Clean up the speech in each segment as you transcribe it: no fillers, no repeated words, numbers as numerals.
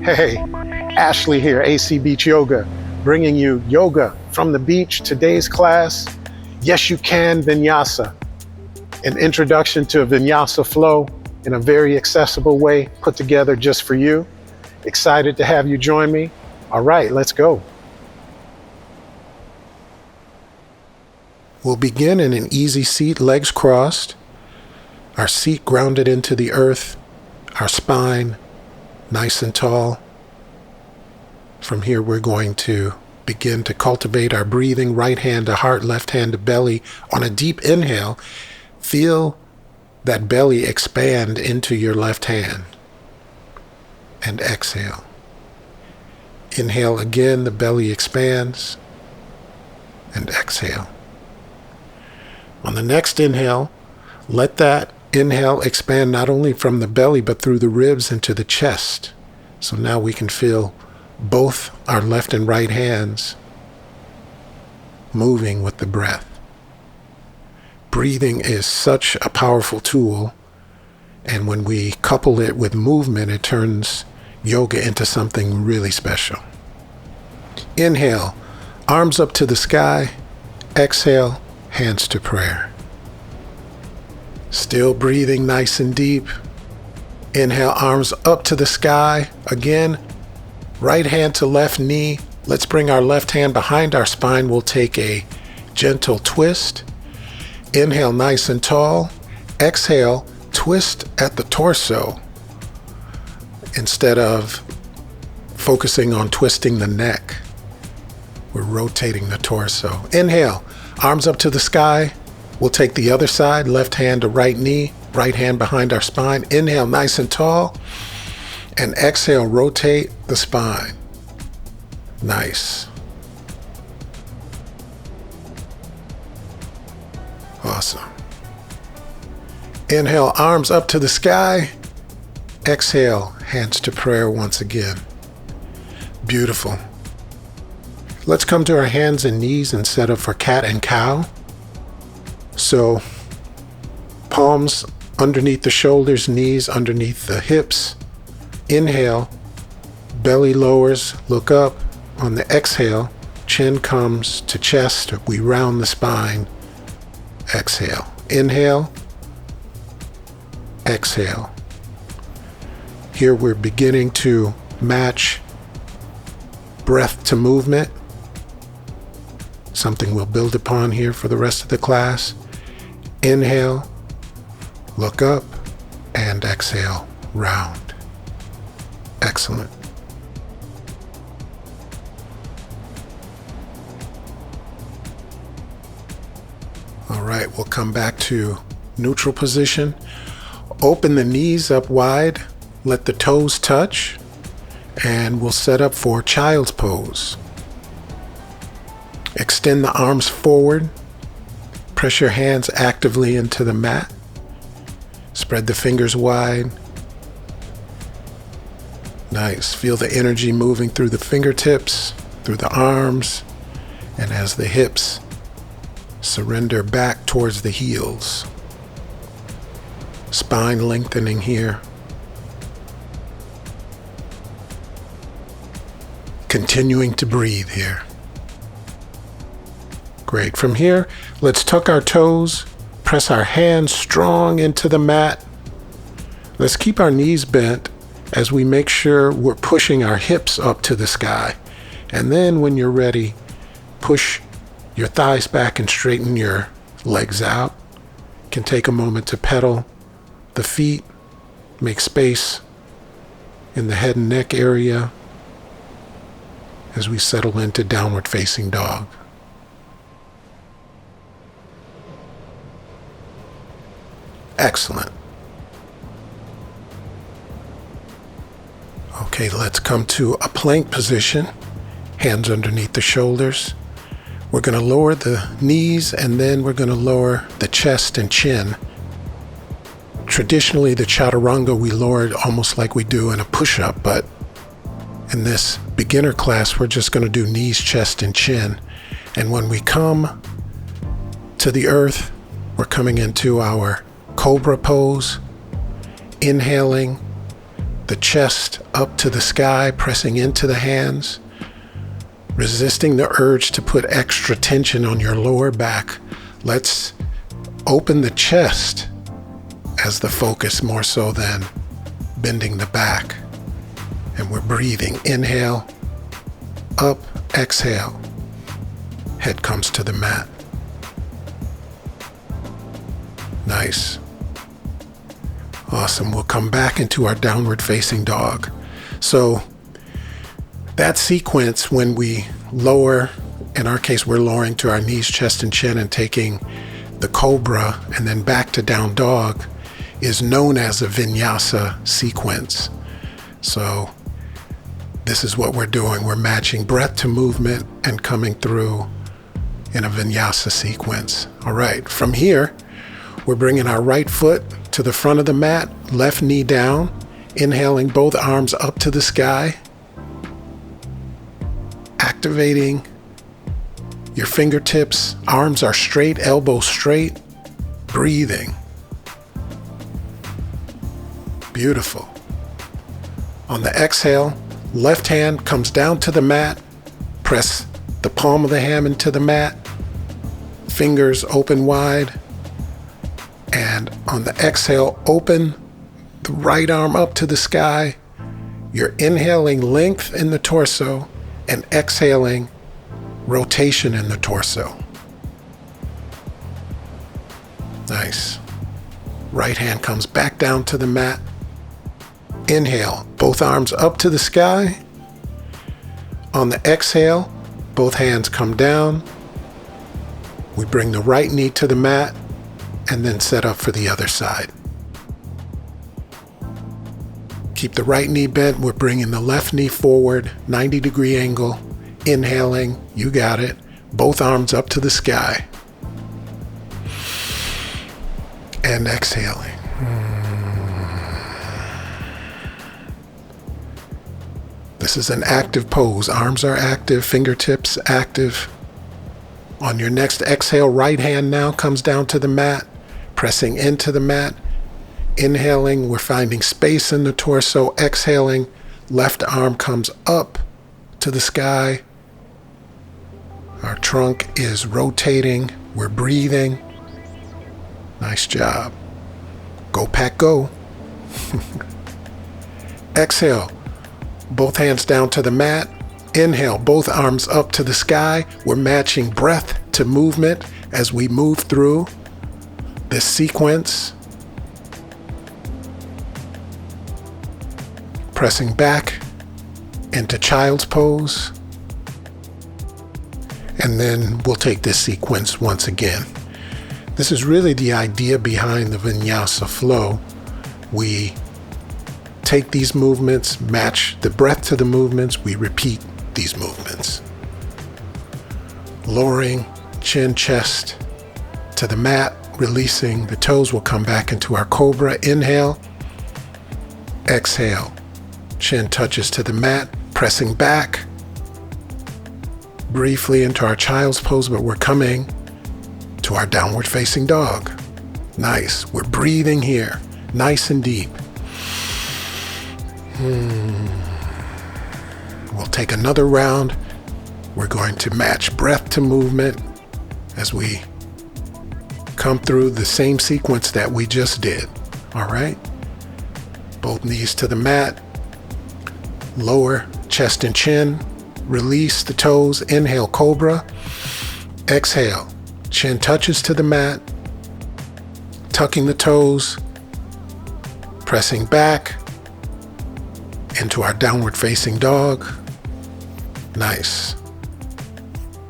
Hey, Ashley here, AC Beach Yoga, bringing you yoga from the beach. Today's class, Yes You Can Vinyasa, an introduction to Vinyasa flow in a very accessible way put together just for you. Excited to have you join me. All right, let's go. We'll begin in an easy seat, legs crossed, our seat grounded into the earth, our spine nice and tall. From here, we're going to begin to cultivate our breathing, right hand to heart, left hand to belly. On a deep inhale, feel that belly expand into your left hand. And exhale. Inhale again, the belly expands. And exhale. On the next inhale, let that inhale expand not only from the belly, but through the ribs into the chest. So now we can feel both our left and right hands moving with the breath. Breathing is such a powerful tool, and when we couple it with movement, it turns yoga into something really special. Inhale, arms up to the sky. Exhale, hands to prayer. Still breathing nice and deep. Inhale, arms up to the sky. Again, right hand to left knee. Let's bring our left hand behind our spine. We'll take a gentle twist. Inhale, nice and tall. Exhale, twist at the torso instead of focusing on twisting the neck. We're rotating the torso. Inhale, arms up to the sky. We'll take the other side, left hand to right knee, right hand behind our spine. Inhale, nice and tall. And exhale, rotate the spine. Nice. Awesome. Inhale, arms up to the sky. Exhale, hands to prayer once again. Beautiful. Let's come to our hands and knees and set up for cat and cow. So, palms underneath the shoulders, knees underneath the hips. Inhale, belly lowers, look up. On the exhale, chin comes to chest. We round the spine. Exhale. Inhale. Exhale. Here we're beginning to match breath to movement. Something we'll build upon here for the rest of the class. Inhale, look up, and exhale, round. Excellent. All right, we'll come back to neutral position. Open the knees up wide, let the toes touch, and we'll set up for child's pose. Extend the arms forward. Press your hands actively into the mat. Spread the fingers wide. Nice. Feel the energy moving through the fingertips, through the arms, and as the hips surrender back towards the heels. Spine lengthening here. Continuing to breathe here. Great. From here, let's tuck our toes, press our hands strong into the mat. Let's keep our knees bent as we make sure we're pushing our hips up to the sky. And then when you're ready, push your thighs back and straighten your legs out. You can take a moment to pedal the feet, make space in the head and neck area as we settle into downward facing dog. Excellent. Okay, let's come to a plank position. Hands underneath the shoulders. We're going to lower the knees and then we're going to lower the chest and chin. Traditionally, the chaturanga we lower it almost like we do in a push-up, but in this beginner class, we're just going to do knees, chest, and chin. And when we come to the earth, we're coming into our Cobra pose, inhaling, the chest up to the sky, pressing into the hands, resisting the urge to put extra tension on your lower back. Let's open the chest as the focus more so than bending the back. And we're breathing. Inhale, up, exhale. Head comes to the mat. Nice. Awesome. We'll come back into our downward facing dog. So that sequence, when we lower, in our case, we're lowering to our knees, chest, and chin and taking the Cobra and then back to down dog, is known as a Vinyasa sequence. So this is what we're doing. We're matching breath to movement and coming through in a Vinyasa sequence. All right, from here, we're bringing our right foot to the front of the mat, left knee down, inhaling both arms up to the sky, activating your fingertips. Arms are straight, elbows straight, breathing. Beautiful. On the exhale, left hand comes down to the mat, press the palm of the hand into the mat, fingers open wide, and on the exhale, open the right arm up to the sky. You're inhaling length in the torso and exhaling rotation in the torso. Nice. Right hand comes back down to the mat. Inhale, both arms up to the sky. On the exhale, both hands come down. We bring the right knee to the mat and then set up for the other side. Keep the right knee bent. We're bringing the left knee forward, 90-degree angle. Inhaling, you got it. Both arms up to the sky. And exhaling. This is an active pose. Arms are active, fingertips active. On your next exhale, right hand now comes down to the mat, pressing into the mat. Inhaling, we're finding space in the torso. Exhaling, left arm comes up to the sky. Our trunk is rotating. We're breathing. Nice job. Go pack, go. Exhale. Both hands down to the mat. Inhale, both arms up to the sky. We're matching breath to movement as we move through this sequence. Pressing back into child's pose. And then we'll take this sequence once again. This is really the idea behind the Vinyasa flow. We take these movements, match the breath to the movements, we repeat these movements. Lowering chin, chest to the mat, releasing the toes. We'll come back into our Cobra. Inhale, exhale. Chin touches to the mat, pressing back briefly into our child's pose, but we're coming to our downward facing dog. Nice. We're breathing here, nice and deep. We'll take another round. We're going to match breath to movement as we come through the same sequence that we just did. All right. Both knees to the mat. Lower chest and chin. Release the toes. Inhale, Cobra. Exhale. Chin touches to the mat. Tucking the toes. Pressing back into our downward facing dog. Nice.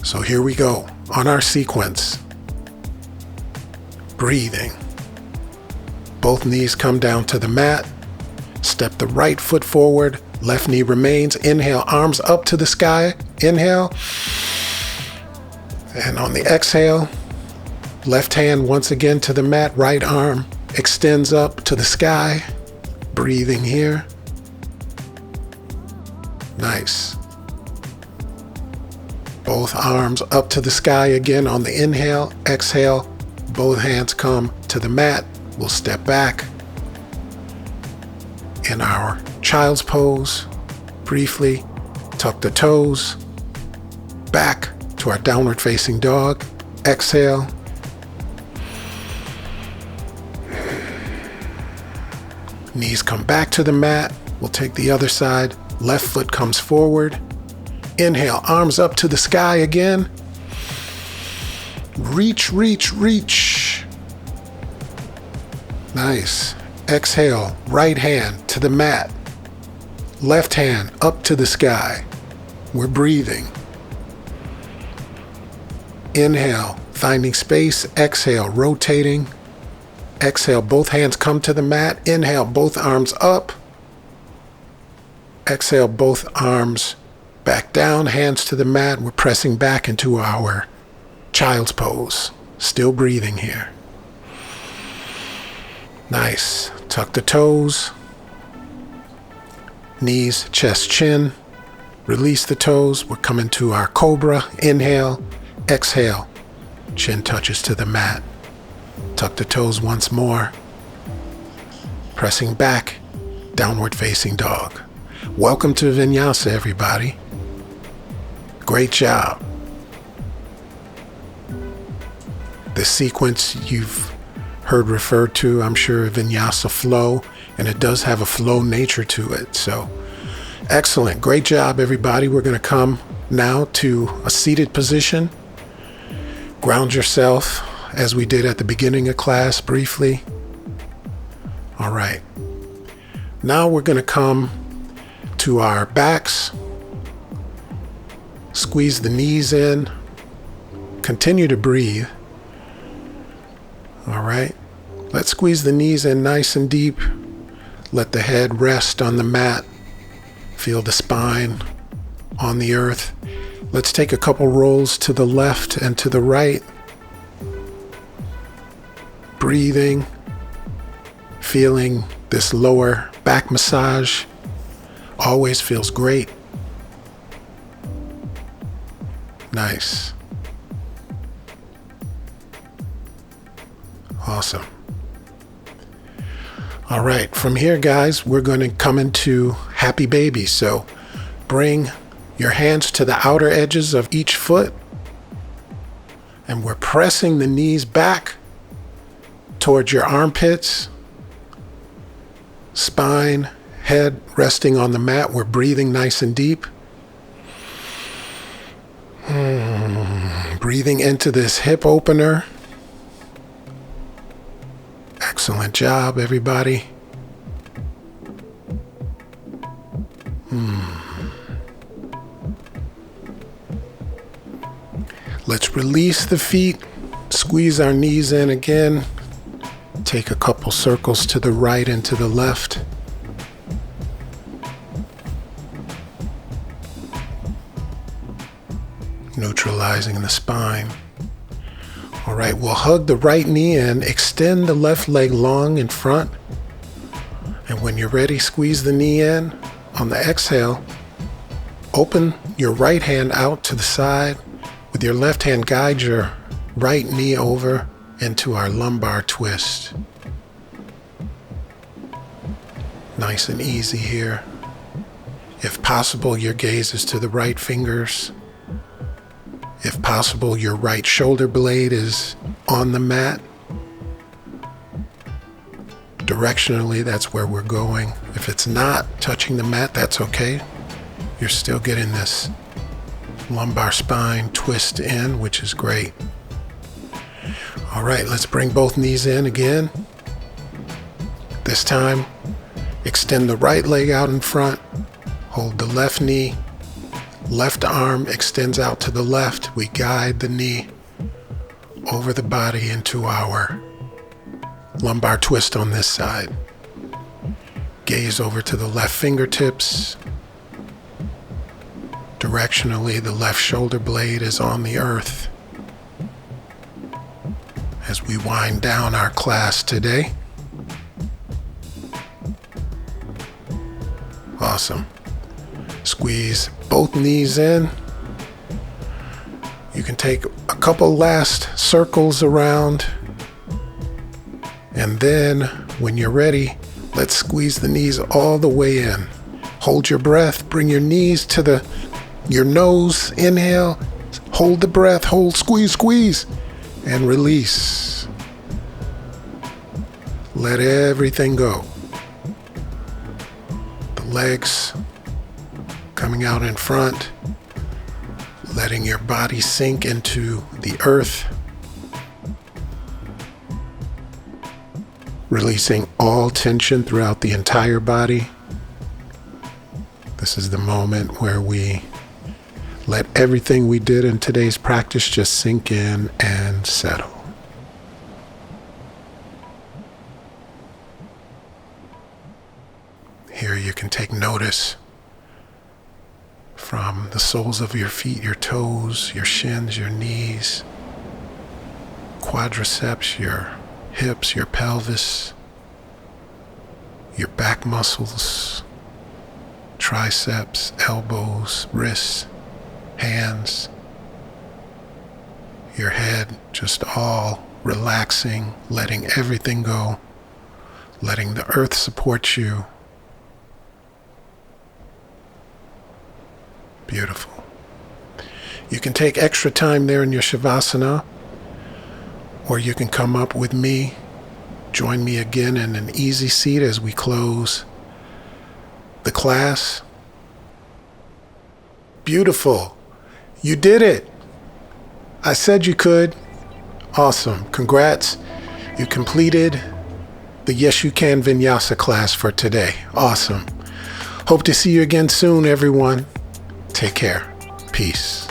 So here we go on our sequence. Breathing. Both knees come down to the mat. Step the right foot forward. Left knee remains. Inhale, arms up to the sky. Inhale. And on the exhale, left hand once again to the mat. Right arm extends up to the sky. Breathing here. Nice. Both arms up to the sky again on the inhale. Exhale, both hands come to the mat. We'll step back. in our child's pose. Briefly, tuck the toes. Back to our downward facing dog. Exhale. Knees come back to the mat. We'll take the other side. Left foot comes forward. Inhale, arms up to the sky again. Reach, reach, reach. Nice. Exhale, right hand to the mat. Left hand up to the sky. We're breathing. Inhale, finding space. Exhale, rotating. Exhale, both hands come to the mat. Inhale, both arms up. Exhale, both arms back down, hands to the mat. We're pressing back into our child's pose. Still breathing here. Nice. Tuck the toes. Knees, chest, chin. Release the toes. We're coming to our Cobra. Inhale. Exhale. Chin touches to the mat. Tuck the toes once more. Pressing back. Downward facing dog. Welcome to Vinyasa, everybody. Great job. The sequence you've heard referred to, I'm sure, Vinyasa flow, and it does have a flow nature to it. So, excellent. Great job, everybody. We're going to come now to a seated position. Ground yourself, as we did at the beginning of class, briefly. All right. Now we're going to come to our backs. Squeeze the knees in. Continue to breathe. All right. Let's squeeze the knees in nice and deep. Let the head rest on the mat. Feel the spine on the earth. Let's take a couple rolls to the left and to the right. Breathing. Feeling this lower back massage. Always feels great. Nice. Awesome. All right, from here, guys, we're going to come into happy baby. So bring your hands to the outer edges of each foot, and we're pressing the knees back towards your armpits, spine, head resting on the mat. We're breathing nice and deep. Breathing into this hip opener. Excellent job, everybody. Let's release the feet. Squeeze our knees in again. Take a couple circles to the right and to the left. Neutralizing the spine. All right, we'll hug the right knee in, extend the left leg long in front. And when you're ready, squeeze the knee in. On the exhale, open your right hand out to the side. With your left hand, guide your right knee over into our lumbar twist. Nice and easy here. If possible, your gaze is to the right fingers. If possible, your right shoulder blade is on the mat. Directionally, that's where we're going. If it's not touching the mat, that's okay. You're still getting this lumbar spine twist in, which is great. All right, let's bring both knees in again. This time, extend the right leg out in front. Hold the left knee. Left arm extends out to the left. We guide the knee over the body into our lumbar twist on this side. Gaze over to the left fingertips. Directionally, the left shoulder blade is on the earth. As we wind down our class today. Awesome. Squeeze both knees in. You can take a couple last circles around. And then, when you're ready, Let's squeeze the knees all the way in. Hold your breath. Bring your knees to your nose. Inhale. Hold the breath. Hold, squeeze, squeeze. And release. Let everything go. The legs coming out in front. Letting your body sink into the earth. Releasing all tension throughout the entire body. This is the moment where we let everything we did in today's practice just sink in and settle. Here you can take notice from the soles of your feet, your toes, your shins, your knees, quadriceps, your hips, your pelvis, your back muscles, triceps, elbows, wrists, hands, your head, just all relaxing, letting everything go, letting the earth support you. Beautiful. You can take extra time there in your Savasana, or you can come up with me, join me again in an easy seat as we close the class. Beautiful. You did it. I said you could. Awesome. Congrats. You completed the Yes You Can Vinyasa class for today. Awesome. Hope to see you again soon, everyone. Take care. Peace.